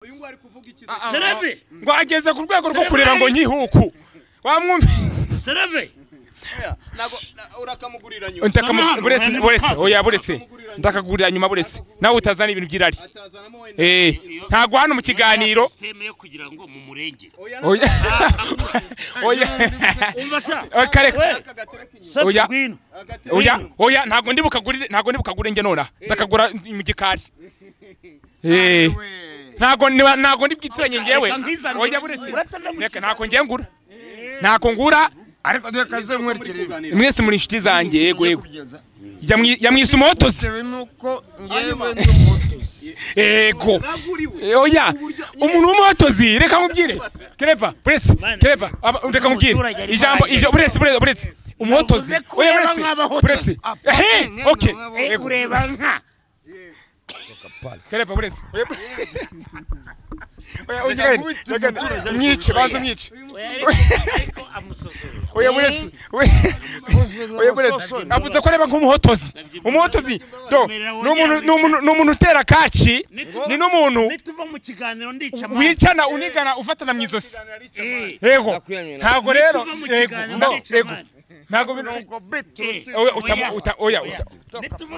uyu ngo ari kuvuga iki Serave ngo ageze ku rwego rwo kureba ngo nyihuku wamwumva Serave nago urakamugurira nyuma buretse oya buretse ndakagurira nyuma buretse nawe utazana ibintu byirari ntago hano mu kiganiro system yo kugira ngo mu murenge oya kare oya ntago ndibukagurire nge nona ndakagura mu gikari ntago ndibwitiranye ngewe oya buretse reka ntako ngiye ngura ntako ngura ariko dekaze mwerekerere mwese muri inshuti zanjye yego yamwise umuhotozi nuko ngewe n'umuhotozi yego oya umuntu w'umuhotozi reka nkubwire Clever buretse Clever reka nkubwire ijambo buretse umuhotozi oya buretse okay ureba nka Clever buretse mwice banza mwice oya buretse avuze ko reba nk'umuhotozi umuhotozi n'umuntu utera kaci ni n'umuntu nituva mu kiganiro ndica wicana unigana ufatana mu izosi yego ntago rero yego ntago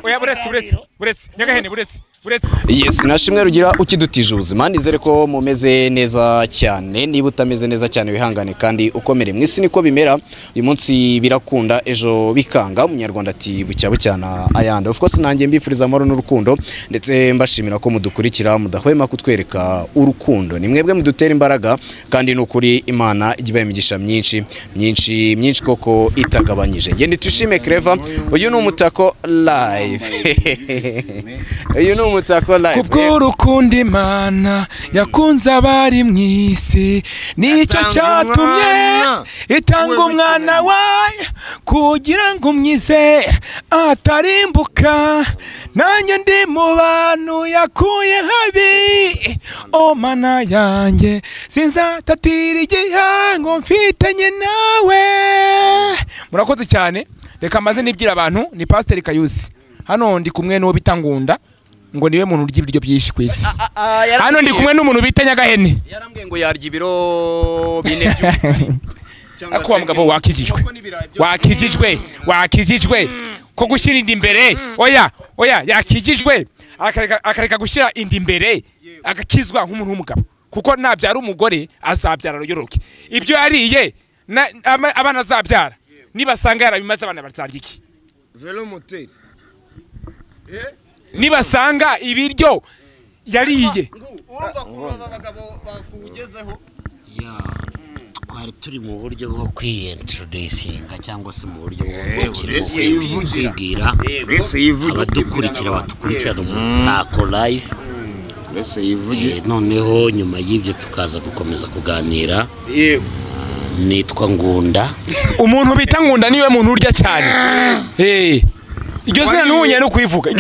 oya buretse nyagahene buretse yes nashimwe rugira ukidutije ubuzima nizere ko mumeze neza cyane niba utameze neza cyane wihangane kandi ukomere mwisi niko bimera uyu munsi birakunda ejo bikanga umunyarwanda ati bucyabo cyana ayanda of course nanjye mbifuriza amahoro n'urukundo ndetse mbashimira ko mudukurikira mudahwema kutwereka urukundo ni mwebwe mudutera imbaraga kandi n'ukuri Imana igibaye imigisha myinshi koko itagabanyije ngende tushime Clever uyu ni umutako live uyu ni umutako live kubw'urukundo Imana yakunze abari mwisi nicyo cyatumye itanga umwana wayo kugira ngo umwizere atarimbuka nanjye ndi mu bantu yakuye habi o mana yanjye sinzatatira igihango mfitanye nawe murakoze cyane reka maze nibwira abantu ni Pastor Kayusi hano ndi kumwe n'uwo bitangunda ngo niwe muntu urya ibiryo byinshi kwisi hano ndi kumwe n'umuntu bita Nyagahene yarambwiye ngo yarya ibiro bine ako mugabo wakijijwe ko gushyira indi imbere oya yakijijwe akareka gushyira indi imbere agakizwa nk'umuntu w'umugabo kuko nabyara umugore azabyara yororoke ibyo yariye abana azabyara nibasanga yarabimaze abana barzarya iki velomoteur nibasanga ibiryo yariye urumva ko abagabo bakugezeho twari turi mu buryo bwo kwintroducinga cyangwa se mu buryo bwo kwibwira abadukurikira batukurikira mu Mutako live noneho nyuma y'ibyo tukaza gukomeza kuganira nitwa Ngunda umuntu bita Ngunda niwe muntu urya cyane iryo zina ntiwongeye no kuyivuga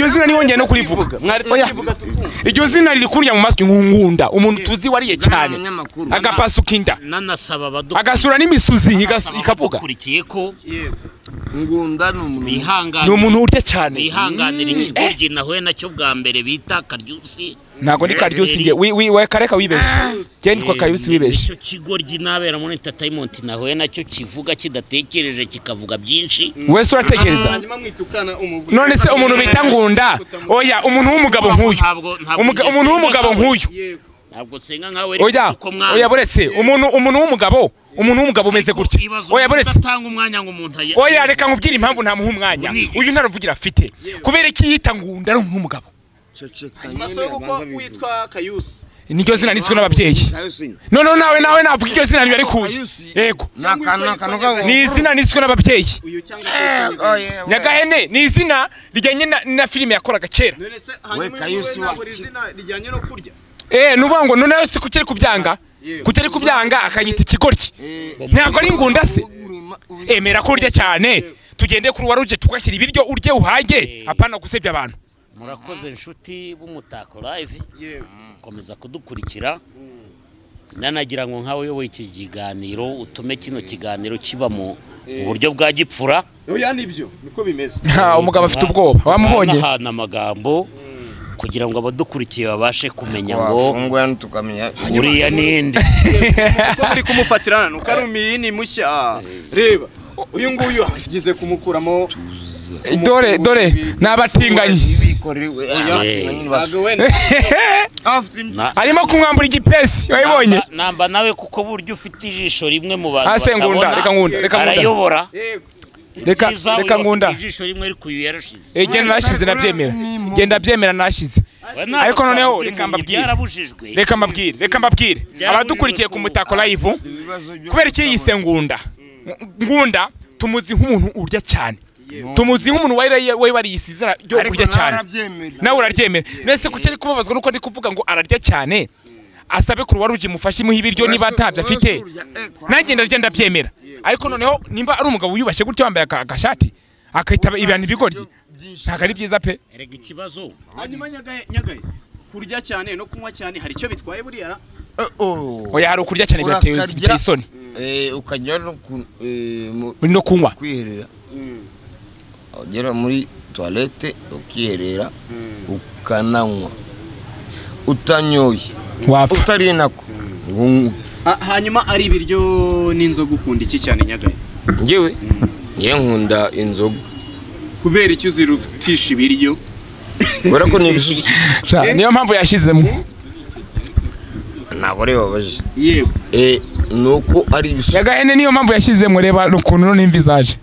iryo zina riri kurya mu matwi Ngunda umuntu tuzi wariye cyane agapasuka inda agasura n'imisuzi ikavuga ko Ngunda ni umuntu urya cyane bihanganira ikigoryi nahuye nacyo bwa mbere bita Karyusi ntago ni Karyusi nge we kareka wibeshe genda kwa Kayusi wibeshe icyo kigoryi nabera muri entertainment nahuye nacyo kivuga kidatekereje kikavuga byinshi wese uratekereza none se umuntu bita Ngunda oya umuntu w'umugabo nk'uyu ntabwo senga nkawe oya buretse umuntu w'umugabo umeze gutya oya buretse atanga umwanya ngo umuntu oya reka nkubwire impamvu nta muha umwanya uyu ntaruvugira afite kubera iki yita Ngunda ari umuntu w'umugabo masobo ko witwa Kayusi niryo zina niswe n'ababyeyi none nawe navuga iryo zina ari kuye yego ni izina niswe n'ababyeyi Nyagahene ni izina rijyanye na filime yakoraga kera we Kayusi izina rijyanye no kurya nuvuga ngo none yose kutari kubyanga akanyita ikigoryi ntabwo ari Ngunda se emera ko urya cyane tugende kuri waruje tukashyira ibiryo urye uhage apana gusebya abantu murakoze inshuti b'Umutako live komeza kudukurikira nanagira ngo nkawe yoboye iki kiganiro utume kino kiganiro kiba mu buryo bwa gipfura oya nibyo niko bimeze umugabo afite ubwoba wamubonye hana amagambo kugira ngo abadukurikiye babashe kumenya ngo wafungwa tukamenya uriya ninde uko muri kumufatirana nuko ari umuyini mushya reba uyu nguyu agize kumukuramo dore n'abatinganyi arimo kumwambura igipesi wabibonye namba nawe kuko buryo ufite ijisho rimwe mu bantu ase ngunda reka arayobora reka ngunda ijisho rimwe ariko uyu yarashize genda nashize genda byemera nashize ariko noneho reka mbabwire abadukurikiye ku Mutako Live kubera iki yise ngunda tumuzi nk'umuntu urya cyane tumuzi nk'umuntu wari yisizira ryo kurya cyane nawe uraryemera nese kuki ari kubabazwa nuko ndi kuvuga ngo ararya cyane asabe kuri waruji mufashe mu ibiryo niba ntabyo afite nanjye ndarya byemera ariko noneho nimba ari umugabo wiyubashye gutyo wambaye agashati akahita ibirana ibigoryi ntago ari byiza pe erega ikibazo hanyuma nyagaye kurya cyane no kunywa cyane hari icyo bitwaye buriya oya hari ukurya cyane birateye isoni ukajya no kunywa kwiherera ugera muri toilette ukiherera ukananywa utanyoye wapfa utari nako hanyuma ari ibiryo n'inzoga ukunda iki cyane nyagaye ngewe nkunda inzoga kubera icyo uzirutisha ibiryo kubera ko n'ibisuki niyo mpamvu yashizemo ntabwo ari babaje yego nuko ari ibisuki Nyagahene niyo mpamvu yashizemo reba ukuntu n'imvi zaje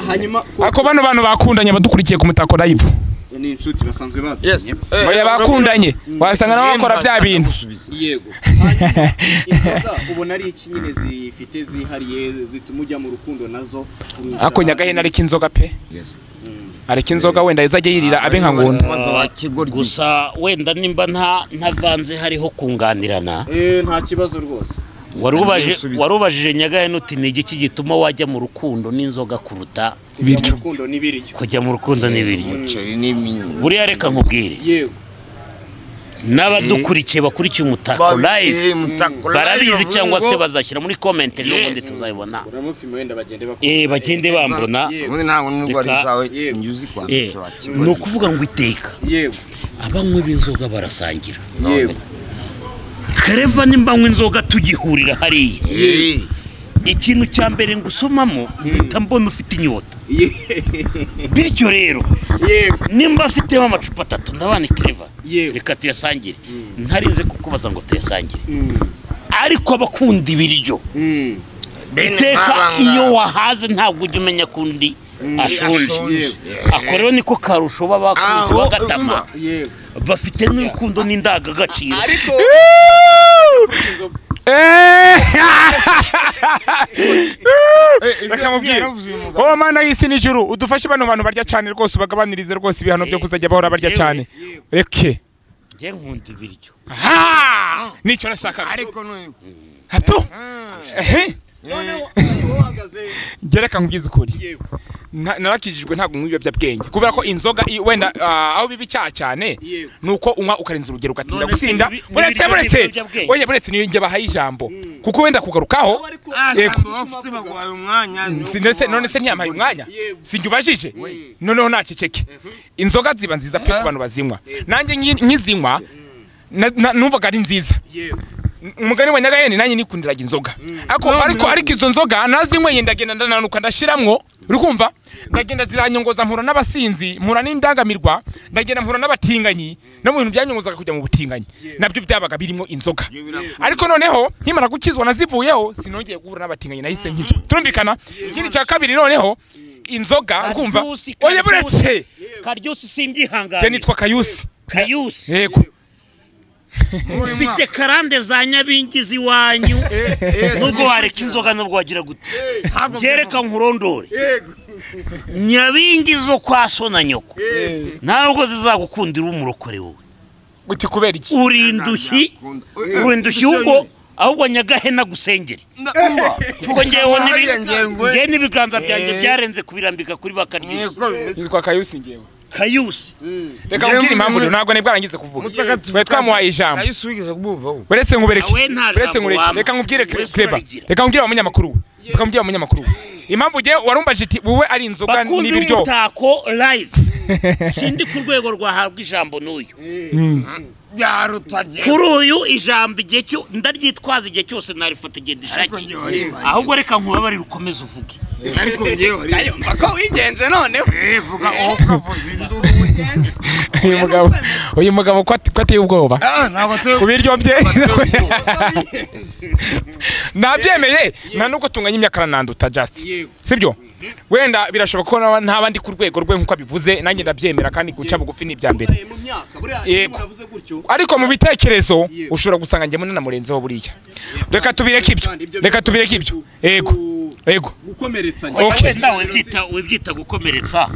hanyuma ako bantu bakundanye badukurikiye ku Mutako Live ni inshuti basanzwe bazanye oya bakundanye wasanga nabo bakora bya bintu yego inzoga ubona ari iki nyine zifite zihariye zituma ujya mu rukundo nazo ako Nyagahene ariko inzoga pe ariko inzoga wenda izajya yirira abe nka ngunda gusa wenda nimba ntavanze hariho kunganirana nta kibazo rwose warubajije Nyagahene uti ni iki gituma wajya mu rukundo n'inzoga kuruta kujya mu rukundo n'ibiryo buriya reka nkubwire yego n'abadukurikiye bakurikiye Umutako Live barabizi cyangwa se bazashyira muri comment ejo bundi tuzayibona bagende bambona ni ukuvuga ngo iteka abanywi b'inzoga barasangira Kareva nimba nywa inzoga tugihurira hariya ikintu cya mbere ngusomamo mbona ufite inyota bityo rero nimba afitemo amacupa 3 ndabana Kareva reka tuyasangire ntarinze kukubaza ngo tuyasangire ariko abakunda ibiryo iteka iyo wahaze ntabwo ujya umenya kundi ashonje akorero niko karusho babakuzi wa Gatama bafite n'urukundo n'indangagaciro ariko bakamubwira oh mana y'isi n'ijuru udufashe bano bantu barya cyane rwose ubagabanirize rwose ibihano byo kuzajya bahora barya cyane reke je nkunda ibiryo nicyo nashaka ariko hato gereka nkubwize ukuri narakijijwe ntabwo nk'ibiyobyabwenge kubera ko inzoga wenda aho bibi cyane nuko unywa ukarenza urugero ugatinda gusinda buretse niyo njye bahaye ijambo kuko wenda kugarukaho none se ntiyamaye umwanya sinjye ubajije noneho naceceke inzoga ziba nziza pe ku bantu bazinywa nanjye nkizinywa numvaga ari nziza umugani wa Nyagahene nanjye nikundiraga inzoga ariko izo nzoga nazinyweye ndagenda ndananuka ndashiramwo uri kumva ndagenda ziranyongoza mpura n'abasinzi mpura n'indangamirwa ndagenda mpura n'abatinganyi no mu bintu byanyongozaga kujya mu butinganyi nabyo byabaga birimo inzoga ariko noneho nkimara gukizwa nazivuyeho sinongeye guhura n'abatinganyi nahise nkizo turumvikana ikindi cya kabiri noneho inzoga ukumva oye buretse Karyusi simbyihangana je nitwa Kayusi yego ufite karande za Nyabingizi iwanyu nubwo wareka inzoga nubwo wagira gute gereka nkurondore Nyabingizo kwa so na nyoko ntabwo zizagukundira umurokore wowe uti kubera iki urindushyi ubwo ahubwo Nyagahene gusengeri kuko ngewe n'ibiganza byanjye byarenze kubirambika kuri Bakaryusi nitwa Kayusi ngewe Kayusi reka mbwira impamvu ntabwo nebwarangize kuvuga twe twamuhaye ijambo buretse nkubereke reka nkubwire Clever reka nkubwire abanyamakuru impamvu je warumbaje iti wowe ari inzoga n'ibiryo Mutako Live sindi ku rwego rwahabwa ijambo n'uyu Byarutagiye. kuri uyu ijambo igihe cyo ndaryitwaza igihe cyose narifata igihe ndishakiye ahubwo reka nkubabarire ukomeze uvuge Ariko ngewe Ayo mpaka wigenje noneho. vuga ukavuza induru ugenje. uyu mugabo ko ateye ubwoba Ntabwo ku biryo bye nabyemeye nta nuko tunganya imyaka nanduta just sibyo wenda birashoboka ko ntabandi ku rwego rwe nkuko abivuze nanjye ndabyemera kandi guca bugufi ni ibya mbere Mu myaka buriya Yego. muravuze gutyo. ariko mu bitekerezo ushobora gusanga njye munanamurenzeho buriya reka tubireke ibyo yego Gukomeretsanya. Okay. wenda wibyita gukomeretsa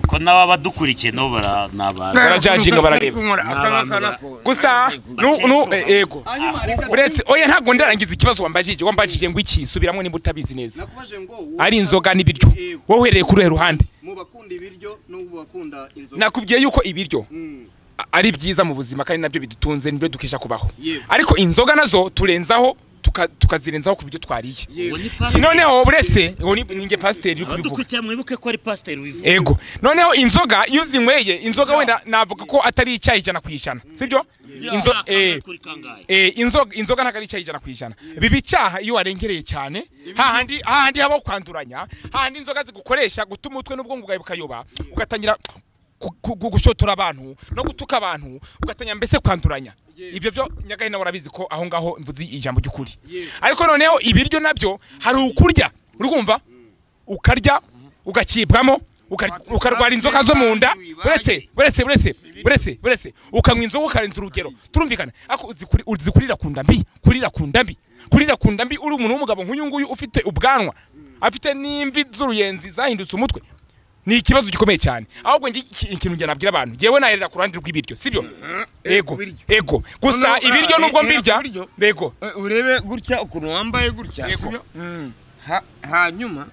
ko n'aba badukurikiye nabo barajajinga barareba gusa yego Hanyuma reka uretse oya ntabwo ndarangiza ikibazo wambajije ngo iki subiramo nimba utabizi neza nakubaje ngo ari inzoga n'ibiryo wowe uhereye kuri uruhe ruhande mu bakunda ibiryo no mu bakunda inzoga. nakubwiye yuko ibiryo ari byiza mu buzima kandi nabyo bidutunze nibyo dukesha kubaho ariko inzoga nazo turenzaho tukazirenzaho ku byo twariye noneho buretse ninge pasiteri yuko bivuga badukurikiye mwibuke ko ari pasiteri wivuga ego noneho inzoga iyo zinyweye inzoga wenda navuga ko atari icyayi 100% sibyo inzoga ntabwo ari icyayi 100% bibi cyaha iyo warengereye cyane hahandi haba kwanduranya hahandi inzoga zigukoresha gutuma umutwe n'ubwonko bwawe bukayoba ugatangira gushotora abantu no gutuka abantu ugatanya mbese kwanduranya ibyo byo Nyagahene nawe urabizi ko aho ngaho mvuze ijambo ry'ukuri ariko noneho ibiryo nabyo hari ukurya urumva ukarya ugakibwamo ukarwara inzoka zo mu nda buretse ukanywa inzoga ukarenza urugero turumvikana ako uzikurira ku ndambi uri umuntu w'umugabo nk'uyu nguyu ufite ubwanwa afite n'imvi z'uruyenzi zahindutse umutwe ni ikibazo gikomeye cyane ahubwo ikintu njye nabwira abantu jewe naherera ku ruhande rw'ibiryo sibyo ego gusa ibiryo nubwo mbirya yego urebe gutya ukuntu wambaye gutya sibyo hanyuma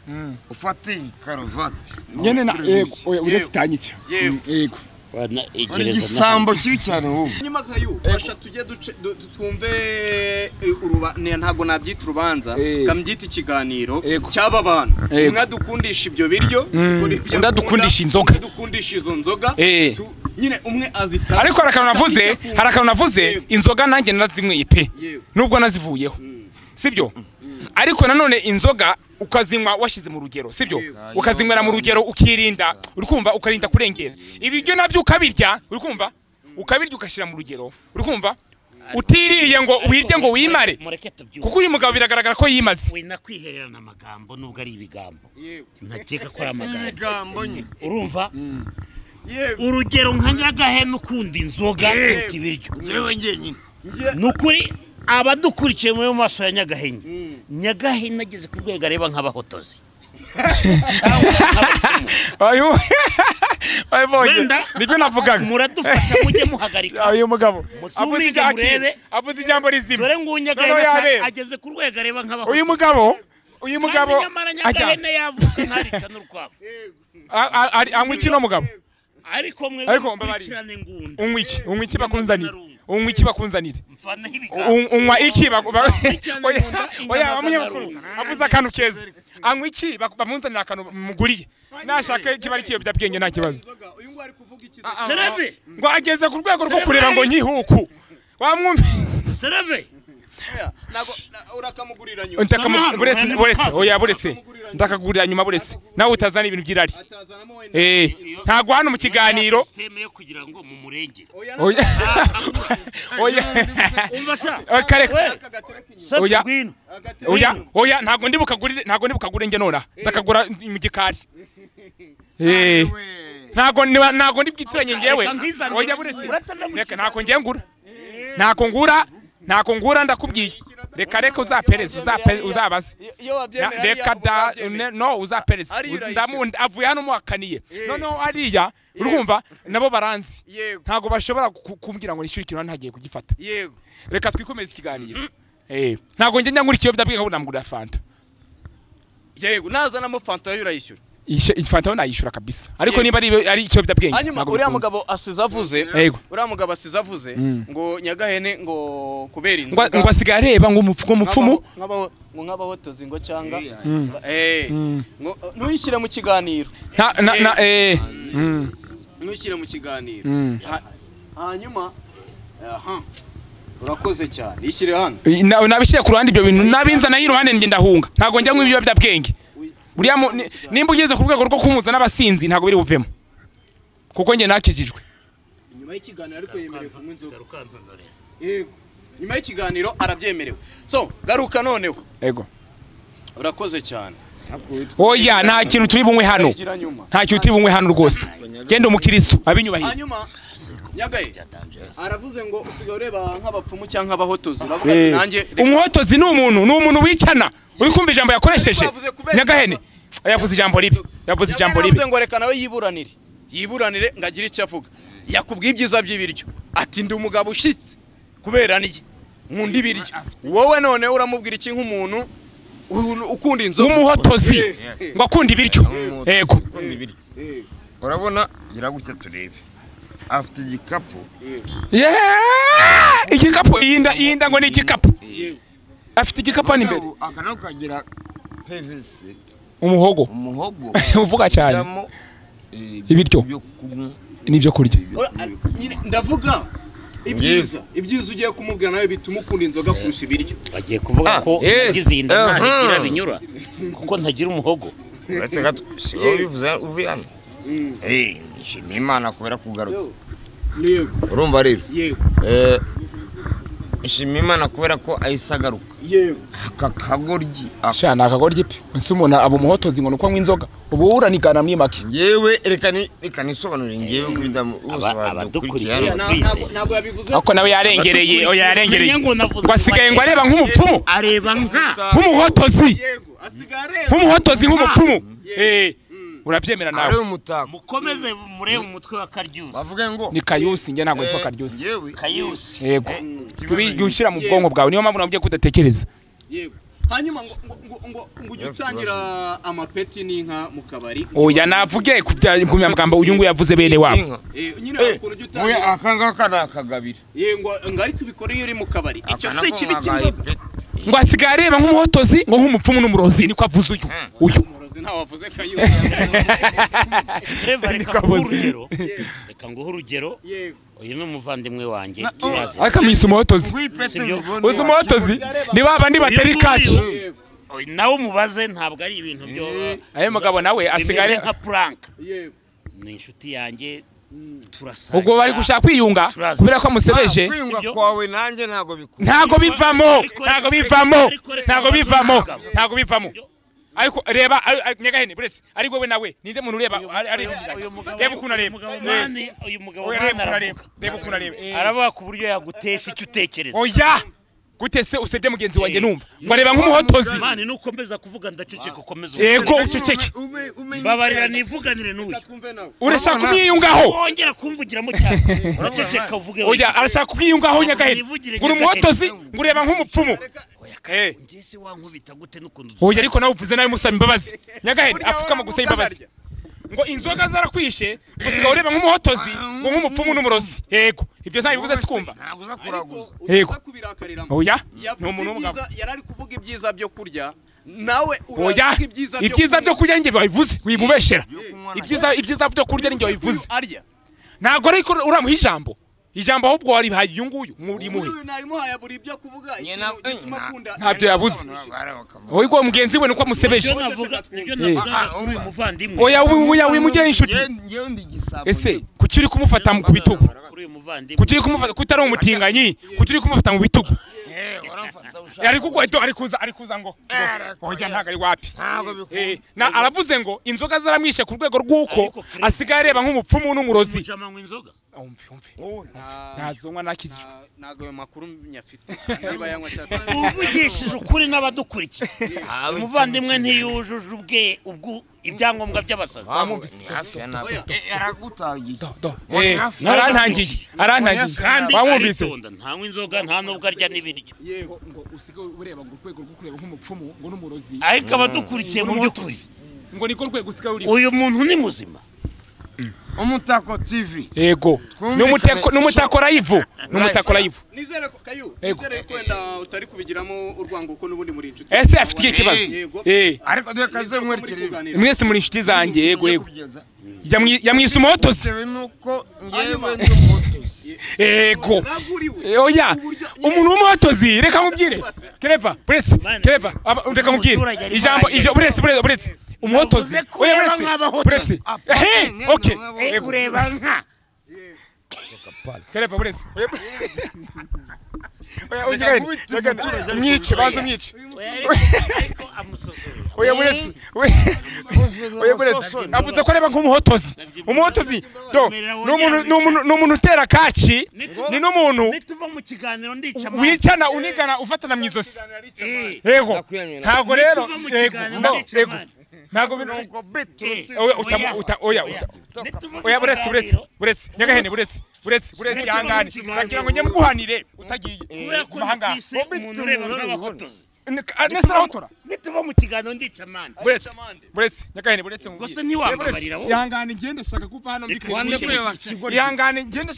ufate karuvati nyene na yego uretse tanyitse yego igisambo kibi cyane wowe nyuma kayu basha tujye twumve ntago nabyita urubanza kambyita ikiganiro cyaba abantu mwadukundisha ibyo biryo ndadukundisha inzoga dukundisha izo nzoga nyine umwe azita ariko harakana navuze inzoga nanjye nazinyweye pe nubwo nazivuyeho sibyo ariko nanone inzoga ukazinywa washize mu rugero sibyo ukazinywera mu rugero ukirinda urikumva ukarinda kurengera ibiryo nabyo ukabirya urikumva ukabirya ukashira mu rugero urikumva utiriye ngo ubirye ngo wimare kuko uyu mugabo biragaragara ko yimaze wina kwihererana amagambo nubwo ari ibigambo ntakeka ko ari amagambo urumva urugero nka Nyagahene ukunda inzoga ibiryo jewe ngenyine nukuri abadukurikiye mu maso ya Nyagahene ageze ku rwego areba nk'abahotozi nibyo navugaga muradufasha mujye muhagarika uyu mugabo avuze ijambo rizima dore ngo Nyagahene ageze ku rwego areba nk'abahotozi uyu mugabo Nyagahene yavuka ntarica n'urukwavu anywa iki no mugabo ariko mwe mukurikirane ngunda unywa iki bakunzanire unywa iki oya avuze akantu keza anywa iki bamunzanira akantu muguriye nashaka kiba ari kiyobyabwenge nta kibazo ngo ageze ku rwego rwo kureba ngo nyihuku wamwumva Sereve urakamugurira nyuma buretse ndakagurira nyuma buretse nawe utazana ibintu by'irari ntago hano mu kiganiro system yo kugira ngo mu murenge oya ntago ndi bukagurire nge nona ndakagura mu gikari ntago ndi bwitiranye ngewe oya buretse reka ntako ngura ndakubwiye reka uzapereze uzabaze reka no uzapereze avuye hano muhakaniye noneho ariya urumva nabo baranzi ntago bashobora kumbwira ngo nishyure ikintu ntagiye kugifata reka twikomeze ikiganiro ntago njye nkuri ikiyobyabwenge ahubwo namugurira fanta yego nazanamo fanta yo urayishyura ifanta yo nayishyura kabisa ariko niba ari ikiyobyabwenge hanyuma uriya mugabo asize avuze ngo Nyagahene ngo kubera inzoga ngo asigaye areba ngo umupfumu nk'abahotozi ngo cyanga nuyishyire mu kiganiro ntushyire mu kiganiro hanyuma urakoze cyane ishyire hano nabishyire ku ruhande ibyo bintu nabinzana y'iruhande njye ndahunga ntago njya nk'ibyo byabwenge buriya nimba ugeze ku rwego rwo kumuza n'abasinzi ntago biri buvemo kuko njye nakijijwe nyuma y'ikiganiro ariko yemerewe kunywa inzoga yego nyuma y'ikiganiro arabyemerewe so garuka noneho yego urakoze cyane oya nta kintu turi bunywe hano nta kintu turi bunywe hano rwose genda umukristo abinyubahiye hanyuma nyagaye aravuze ngo usigaye ureba nk'abapfumu cyangwa abahotozi uravuga ati nanjye umuhotozi ni umuntu wicana uri kumva ijambo yakoresheje nyagahene yavuze ijambo ribi yavuze ngo reka nawe yiburanire ngagira icyo avuga yakubwiye ibyiza by'ibiryo ati ndi umugabo ushitse kubera niye nkunda ibiryo wowe none uramubwira iki nk'umuntu ukunda inzoga umuhotozi ngo akunda ibiryo yego urabona giragutya turebe afite igikapu igikapu yinda ngo ni igikapu afite igikapu hano imbere akanako kagira PVC umuhogo uvuga cyane ibiryo n'ibyo kurya ndavuga ibyiza ugiye kumubwira nawe bituma ukunda inzoga kurusha ibiryo bagiye kuvuga ko yagize inda ntagira binyura kuko ntagira umuhogo uretse gato siho bivuze uvuye hano nshimira Imana kubera kugarutse yego urumva rero yego nshimira Imana kubera ko ayisagaruka yego aka kagoryi shana akagoryi pe nsi umuntu abo muhotozi ngo nuko anywa inzoga ubu uranigana mwimake yewe reka nisobanurire ngewe kwinda abadukurikira ntabwo yabivuze ako nawe yarengereye ngo asigaye ngo areba nk'umupfumu areba nk'umuhotozi nk'umuhotozi nk'umupfumu urabyemera nawe ari umutako mukomeze murebe umutwe wa Karyusi bavuge ngo ni Kayusi nge ntabwo yitwa Karyusi Kayusi yego tubijyushira mu bwonko bwawe niyo mpamvu nabwiye kudatekereza yego hanyuma ngo ujye utangira amapeti n'inka mu kabari oya navuge ku myamagambo uyu nguyu yavuze bene wabo nyine ukuntu ujye utangira akangaka nakagabira ngo ariko ubikora iyo uri mu kabari icyo si kibi cy'inzoga ngo asigaye areba nk'umuhotozi ngo nk'umupfumu n'umurozi niko avuze uyu ntawavuze Kayusi reka nguhe urugero uyu ni umuvandimwe wanjye akamwisa umuhotozi uzi umuhotozi ni babandi batera ikaci nawe umubaze ntabwo ari ibintu byo ayo mugabo nawe asigaye nka prank ni inshuti yanjye turasanga ubwo bari gushaka kwiyunga kubera ko amusebeje ntago bivamo ariko reba nyagahene buretse ari wowe nawe ninde muntu ureba reba ukuntu areba uyu mugabo reba ukuntu areba aravuga ku buryo yagutesha icyo utekereza oya gutese usebye mugenzi wanjye numva ngo areba nk'umuhotozi mani nukomeza kuvuga ndaceceka ukomeza yego uceceke babarira nivuganire n'uyu urashaka kumwiyungaho wongera kumvugiramo cyane uraceceka uvuge oya arashaka kumwiyungaho nyagahene ngo umuhotozi ngo ureba nk'umupfumu ngese wankubita gute n'ukuntu oya ariko nawe uvuze nawe musaba imbabazi nyagahene apfukama gusaba imbabazi ngo inzoga zarakwishe gusiga ureba nk'umuhotozi ngo nk'umupfumu n'umurozi yego ibyo nta bivuze twumva yego oya ni umuntu w'umugabo yari ari kuvuga ibyiza byo kurya nawe oya ibyiza byo kurya njye babivuze wimubeshera ibyiza byo kurya njye babivuze ntago ariko uramuha ijambo ahubwo warihaye uyu nguyu murimuhe ntabyo yabuze oya mugenzi we nuko amusebeje oya wimugire inshuti ese kuki uri kumufata ku bitugu kuki uri kumufata kutari umutinganyi kuki uri kumufata mu bitugu ari kuza ngo oya ntago ari wapi aravuze ngo inzoga zaramwishe ku rwego rw'uko asigaye areba nk'umupfumu n'umurozi ntazonywa nakijijwe ntago ayo makuru nyafite niba yanywa cyane uvugishije ukuri n'abadukurikiye umuvandimwe ntiyujuje ibyangombwa by'abasazi arantangiye kandi wamwumvise ntanywa inzoga nta nubwo arya n'ibiryo ngo usigaye ureba ngo urwego rwo kureba nk'umupfumu ngo n'umurozi ariko abadukurikiye mu by'ukuri ngo niko rwego usigaye uri uyu muntu ni muzima Umutako TV. Yego. N'umutako live. N'umutako live. Nizere ko Kayu, nizere ko wenda utari kubigiramo urwango uko n'ubundi muri inshuti. Ese afite ikibazo. Ariko dore kaze mwerekere. Mwese muri inshuti zanjye yego. Yamwise umuhotozi. Nuko ngewe ndi umuhotozi. Yego. Oya, umuntu w'umuhotozi reka mubwire. Kereva, buretse. Kereva, reka mubwire. Ijambo buretse. Umuhotozi. Oya buretse. Okay. Ureba nka. Kereva buretse. Oya mwice banza mwice. Oya buretse. Oya buretse. Avuze ko areba nk'umuhotozi. Umuhotozi do n'umuntu utera kaci ni n'umuntu nituva mu kiganiro ndica wicana unigana ufatana mwizosi. Yego. Ntago rero yego. Ntago binongo beto. Oya buretse. Nyagahene buretse yangane. Nagira ngo nyemuguhanire utagiye. Mahanga. Umuntu ureba nk'abahotozi. Nesera hotora. Nituva mu kiganiro ndica mande. Buretse. Nyagahene buretse ngo. Gusa ntiwambabarira wowe. Ihangane ngende shaka kuva hano mbikemuye. Ihangane ngende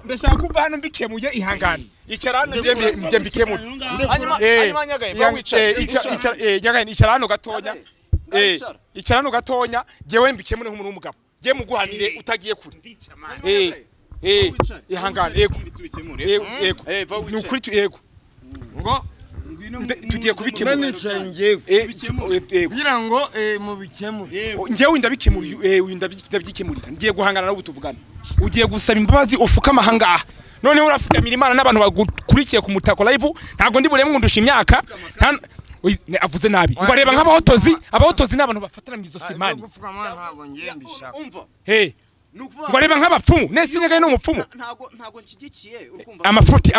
ndashaka kuva hano mbikemuye ihangane. Icara hano ngiye mbikemuye. Hanyuma Nyagahene wicaye. Nyagahene icara hano gatonya. Icara hano gatonya jewe mbikemure nk'umuntu w'umugabo. Je muguhanire utagiye kure. Ihangane yego. Yego. Nukuri yego. Ngo tugiye kubikemura nicaye ngewe kugira ngo mu bikemure ngewe ndabyikemurira ngiye guhangana no gutuvugana ugiye gusaba imbabazi ufuka amahanga none urafukamira Imana n'abantu bagukurikiye ku Mutako live ntago ndi bureme ngundusha imyaka avuze nabi ubareba nk'abahotozi n'abantu bafatana mu izo simani ntago ngiye mbishaka umva ubareba nk'abapfumu nese Nyagahe n'umupfumu ntago nshyigikiye urukumva amafuti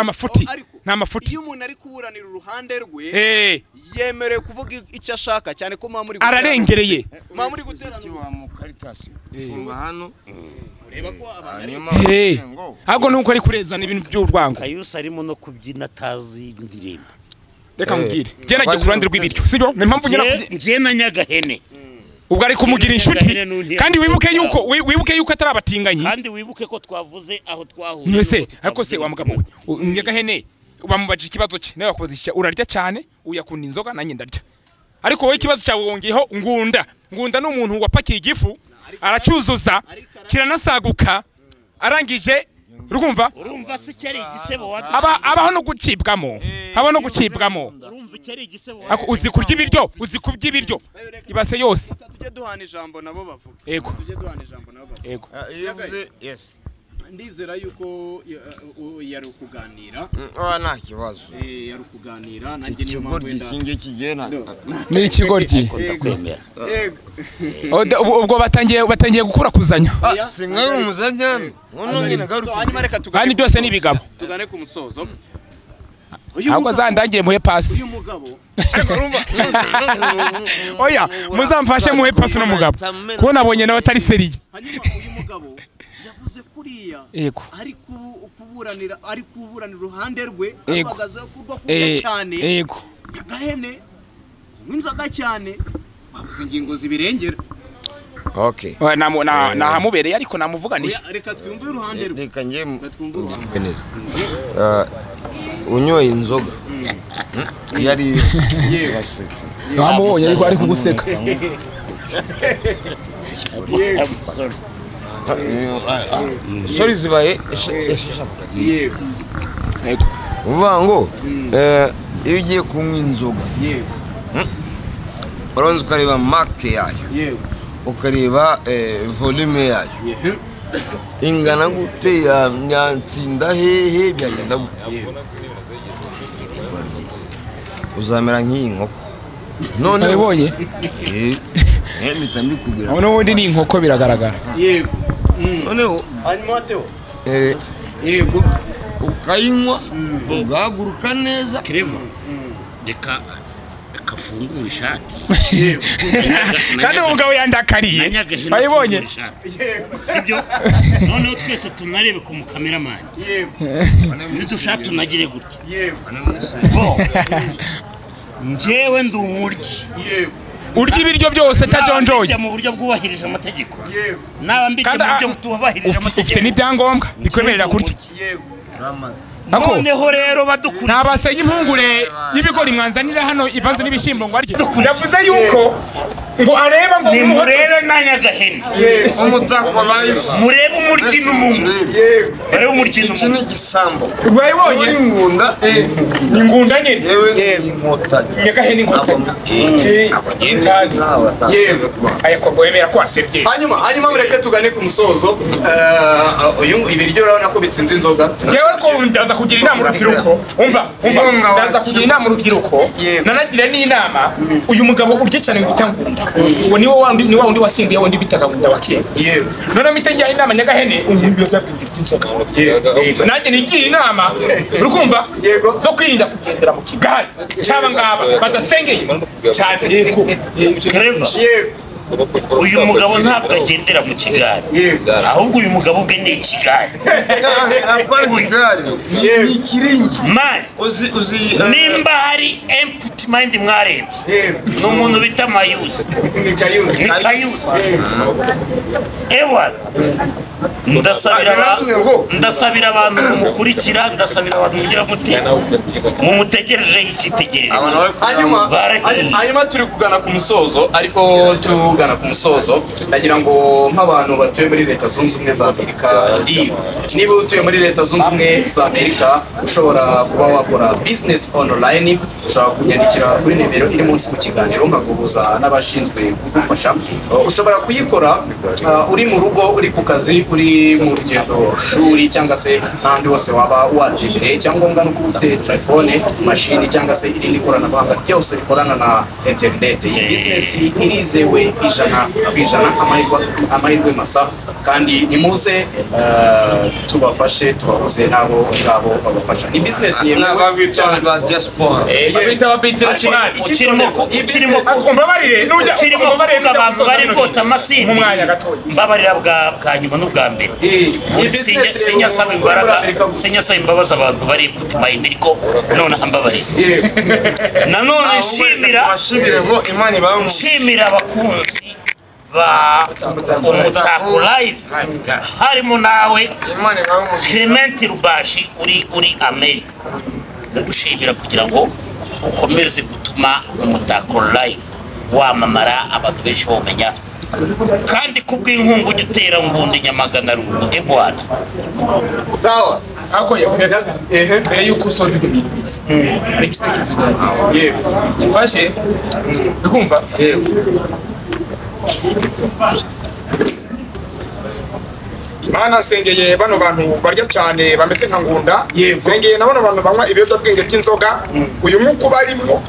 n'amafuti iyo umuntu ari kuburanira uruhande rwe yemerewe kuvuga icyo ashaka cyane ko muri ararengereye muri guterana wa mu Caritas funga hano ureba ko abantu ahubwo nuko ari kurezana ibintu by'urwango Kayusa arimo no kubyina tazi indirimbo reka mubwire je nagiye ku ruhande rw'ibiryo sibyo ni mpamvu nje na Nyagahene ubwo ari kumugira inshuti kandi wibuke yuko atari abatinganyi kandi wibuke ko twavuze aho twahuye mwese ariko se wa mugabo Nyagahene bamubajije ikibazo cye nawe bakubazisha urarya cyane uyakunda inzoga nanjye ndarya ariko wowe ikibazo cyawe wongeyeho ngunda n'umuntu wapakiye igifu aracyuzuza kiranasaguka arangije urumva se cyari igisebo abaho no gucibwamo urumva cyari igisebo uzi kurya ibiryo ibase yose tujye duhana ijambo nabo bavuga yego yego yes ndizera yuko yari ukuganira nta kibazo yari ukuganira nanjye niyo mpamvu wenda kigena ni ikigoryi ubwo batangiye gukura kuzanya singaye umuzanya none nyine garuka hanyuma reka kandi byose ni ibigabo tugane ku musozo ahubwo azandangire muhe pasi uyu mugabo oya muzamfashe muhe pasi n'umugabo kuko nabonye nawe atari seriye hanyuma uyu mugabo yavuze kuriya ari kuburanira uruhande rwe ahagaze kurwa cyane yego Nyagahene n'inzoga cyane babuze ingingo zibirengera okay nahamubereye ariko namuvuganisha reka twumve uruhande rwe reka ngiye neza unyoye inzoga yari yasetse yamubonye ariko ari kuguseka sorry zibaye yego uvuga ngo iyo ugiye kunywa inzoga uranze ukareba marke yayo ukareba volume yayo ingana gute nyansinda hehe byagenda gute uzamera nk'iyi nkoko none abibonye mpita mbikubwira n'ubundi ni inkoko biragaragara yego noneho hanyuma Theo yego ukayinywa ugahaguruka neza Clever reka afungura ishati kandi umugabo yandakariye bayibonye sibyo noneho twese tunarebe ku mukameramani nidushaka tunagire gutya njyewe ndi umuryi urya ibiryo byose tajonjoye mu buryo bwubahirije amategeko yego naba mbite mu buryo butubahirije ufite amategeko n'ibyangombwa bikwemerera kurya yego Ako noneho rero badukurikiye nabaseye impungure y'ibigori mwanzanira hano ivanze n'ibishimbo ngo arye ndavuze yuko ngo areba ngo ni murebe nanyagahene umutako life murebe umuryi n'umuntu murebe umuryi iki n'umuntu ni igisambo bayibonye ingunda ni ingunda nyine yewe inkotani nyagahene inkotanyi yego ayako boyemera ko asebye hanyuma mureke tugane ku musozo uyu ibiryo urabona ko bitsinze inzoga jewe ko ndaza kugira inama urubyiruko umva ndaza kugira inama urubyiruko nanagira n'inama uyu mugabo urye cyane bitangunda uwo ni wa wundi wasimbuye wundi bitaga ngunda wa kera yego none mitegera inama nyagahene umuntu byabwingiza inzoga yego nanjye nigira inama urukumva Yego. zo kwirinda kugendera mu kigari cyaba ngaba badasengeye cyane yego Clever. yego uyu mugabo ntabwo agendera mu kigari ahubwo uyu mugabo ubwe ni ikigari apana igare ni ikiringi man uzi nimba hari empty mind mwarebye ni umuntu bita mayuzi ni kayuzi ni kayuzi ewa ndasabira abantu mumukurikira ndasabira abantu mugira muti mumutegerejeho icyitegererezo hanyuma turi kugana ku musozo ariko tugana ku musozo ndagira ngo nk'abantu batuye muri leta zunze ubumwe za Amerika niba utuye muri leta zunze ubumwe za Amerika ushobora kuba wakora business online ushobora kunyandikira kuri nimero iri munsi mu kiganiro nkaguhuza n'abashinzwe kugufasha ushobora kuyikora uri mu rugo uri ku kazi uri mu rugendo shuri cyangwa se n'ahandi hose waba waje icyangombwa no kuba ufite telefone mashini cyangwa se irindi koranabuhanga ryose rikorana na interineti iyi bizinesi irizewe ijana amahirwe masa kandi nimuze tubafashe tubahuze n'abo ngabo babafasha ni bizinesi yemewe cyane ba diaspora babita babitira kimani ukirimo umbabarire nujya kirimo kuvuga abantu bari kota amasimbi mu mwanya gatoya mbabarira bwa nyuma n'ubwa mbere sinyasaba imbabazi abantu bari kutimayindi ariko noneho mbabarira nanone nshimira abakunzi ba umutako live harimo nawe Clement Rubashi uri Amerika gushimira kugira ngo ukomeze gutuma umutako live wamamara abantu benshi bamenya kandi kubw'inkungu ujya utera ngundi Nyamagana rugo ebwana sawa ako yabeza mbere yuko usoza ibintu bitse ari kimekizo gerageza yego kifashe ukumva yego Mana sengeye bano bantu barya cyane bameze nka ngunda Yego. sengeye na bano bantu banywa ibiyobyabwenge by'inzoga uyu mwuka barimo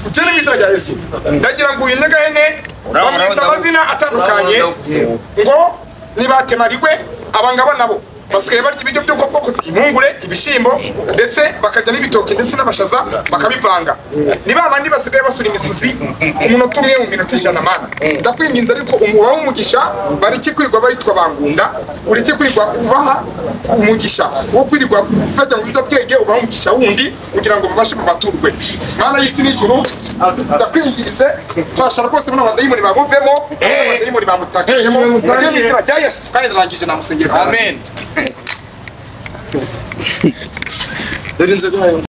ukene bizira rya Yesu ndagira ngo uyu nyagahene bamwita amazina atandukanye ngo nibatemarigwe abangaba nabo basigaye barya ibiryo by'ubwoko bwose impungure ibishimbo ndetse bakarya n'ibitoki ndetse n'amashaza bakabivanga ni babandi basigaye basura imisuzi umunota umwe mu minota 100 mana ndakwinginze ariko umubaho umugisha bariki kwirwa bayitwa bangunda uriki kwirwa ubaha umugisha wo kwirwa bajya mu byabwenge ubaho umugisha wundi kugira ngo babashe baturwe mana y'isi n'ijuru ndakwinginze twashara rwose bano badayimoni bagumvemo badayimoni bamutakijemo n'izina rya Yesu kandi ndarangije namusengera amen dore inzego